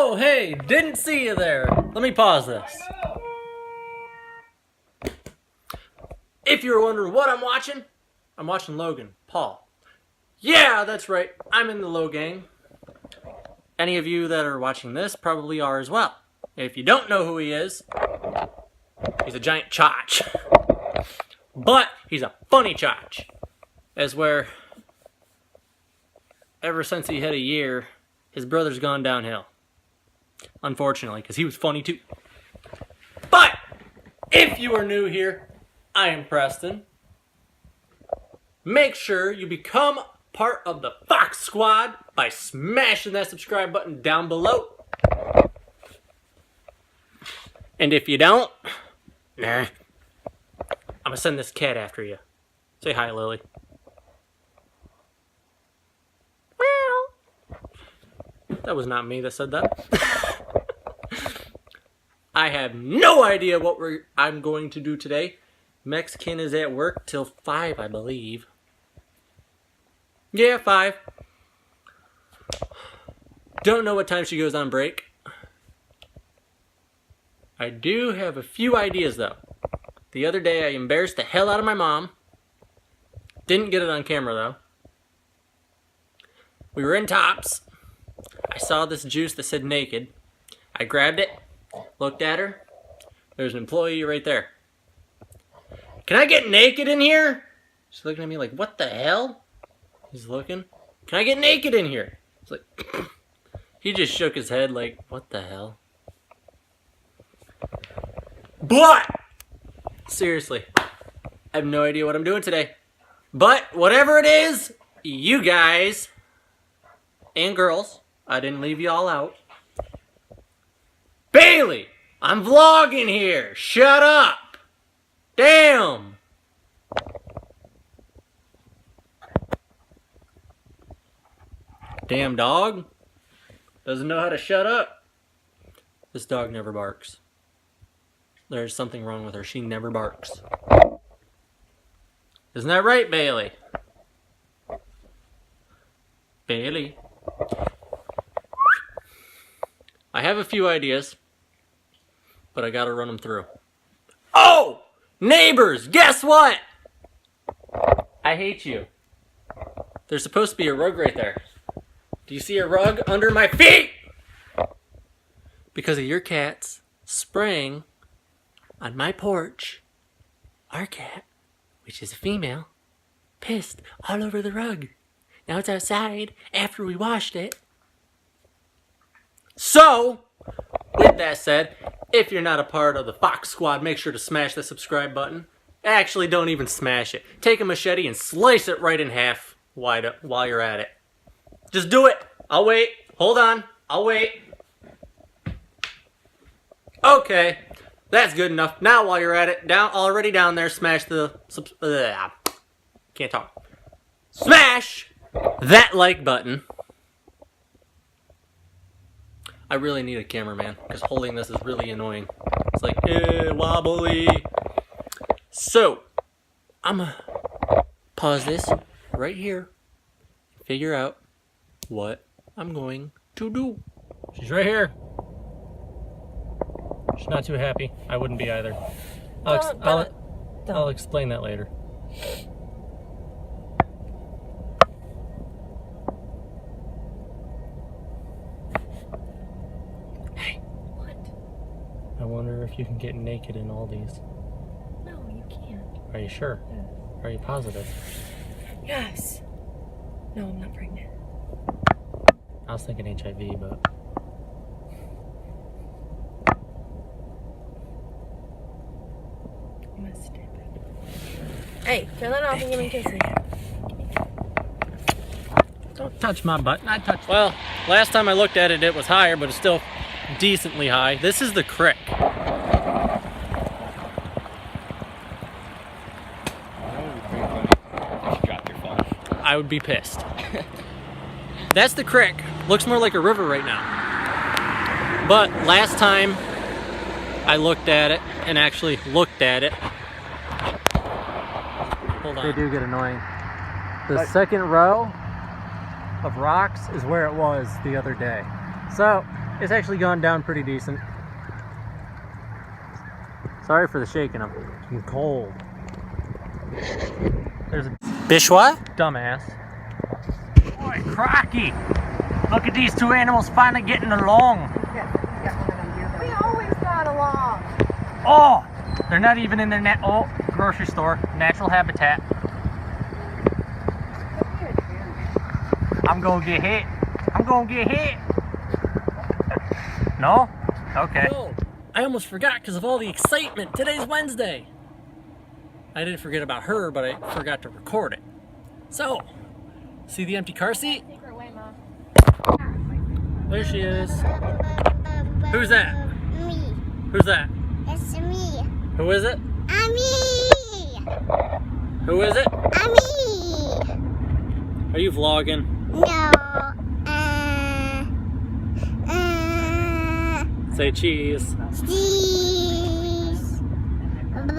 Oh, hey, didn't see you there. Let me pause this. If you were wondering what I'm watching Logan Paul. Yeah, that's right. I'm in the Low gang. Any of you that are watching this probably are as well. If you don't know who he is, he's a giant chotch. But he's a funny chotch. As where, ever since he hit a year, his brother's gone downhill. Unfortunately, because he was funny too. But, if you are new here, I am Preston. Make sure you become part of the Fox Squad by smashing that subscribe button down below. And if you don't, I'm gonna send this cat after you. Say hi, Lily. That was not me that said that. I have no idea what I'm going to do today. Mexican is at work till 5, I believe. Yeah, 5. Don't know what time she goes on break. I do have a few ideas though. The other day I embarrassed the hell out of my mom. Didn't get it on camera though. We were in Tops. I saw this juice that said naked. I grabbed it, looked at her. There's an employee right there. Can I get naked in here? She's looking at me like, what the hell? He's looking. Can I get naked in here? It's like, he just shook his head like, what the hell? But, seriously, I have no idea what I'm doing today. But, whatever it is, you guys and girls, I didn't leave you all out. Bailey, I'm vlogging here. Shut up. Damn. Damn dog. Doesn't know how to shut up. This dog never barks. There's something wrong with her. She never barks. Isn't that right, Bailey? Bailey. I have a few ideas, but I gotta run them through. Oh! Neighbors! Guess what? I hate you. There's supposed to be a rug right there. Do you see a rug under my feet? Because of your cats spraying on my porch, our cat, which is a female, pissed all over the rug. Now it's outside after we washed it. So, with that said, if you're not a part of the Fox Squad, make sure to smash the subscribe button. Actually, don't even smash it. Take a machete and slice it right in half while you're at it. Just do it. I'll wait. Hold on. I'll wait. Okay. That's good enough. Now while you're at it, already down there, smash the... can't talk. Smash that like button. I really need a cameraman, because holding this is really annoying. It's like, wobbly. So, I'm gonna pause this right here. Figure out what I'm going to do. She's right here. She's not too happy. I wouldn't be either. I'll explain that later. Hey. What? I wonder if you can get naked in all these. No, you can't. Are you sure? Yeah. Are you positive? Yes. No, I'm not pregnant. I was thinking HIV, but... I'm stupid. Hey, turn that off and give me kisses. Don't touch my butt. I touched. Well, last time I looked at it, it was higher, but it's still decently high. This is the crick. I would be pissed. That's the crick. Looks more like a river right now. But last time I looked at it and actually looked at it. Hold on. They do get annoying. The second row of rocks is where it was the other day. So It's actually gone down pretty decent. Sorry for the shaking. I'm cold. There's a bish what? Dumbass. Boy, crocky! Look at these two animals finally getting along. We always got along. Oh! They're not even in their grocery store. Natural habitat. I'm gonna get hit. I'm gonna get hit. No? Okay. No, I almost forgot because of all the excitement. Today's Wednesday. I didn't forget about her, but I forgot to record it. So, see the empty car seat? Take her away, Mom. There she is. Who's that? Me. Who's that? It's me. Who is it? Me. Who is it? Me. Are you vlogging? No. Say cheese. Cheese. Can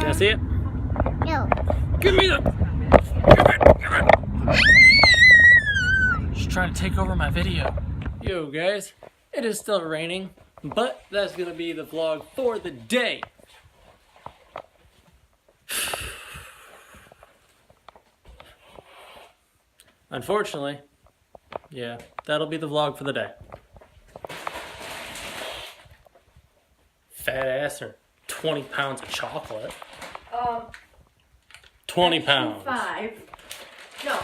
I see it? No. Give me the... Give it! She's trying to take over my video. Yo guys, it is still raining, but that's gonna be the vlog for the day. Unfortunately, yeah, that'll be the vlog for the day. Fat ass or 20 pounds of chocolate. 20 pounds. 5. No.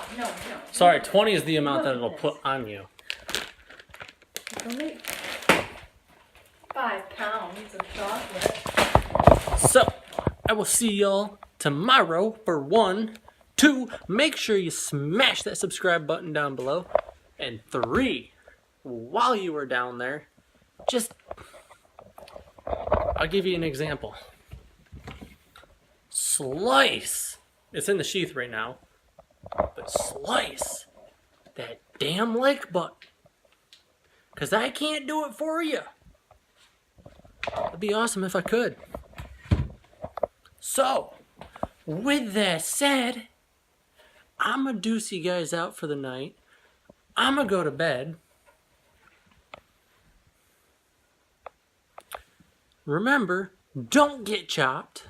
Sorry, 20 is the amount that it'll put on you. Only 5 pounds of chocolate. So, I will see y'all tomorrow for 1, 2, make sure you smash that subscribe button down below. And 3, while you are down there, I'll give you an example. Slice. It's in the sheath right now. But slice that damn like button. Because I can't do it for you. It'd be awesome if I could. So, with that said, I'm going to deuce you guys out for the night. I'm going to go to bed. Remember, don't get chopped.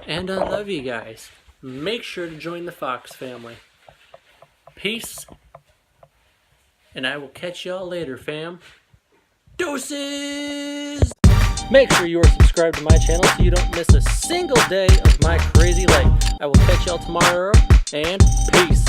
And I love you guys. Make sure to join the Fox family. Peace. And I will catch y'all later, fam. Deuces! Make sure you are subscribed to my channel so you don't miss a single day of my crazy life. I will catch y'all tomorrow, and peace.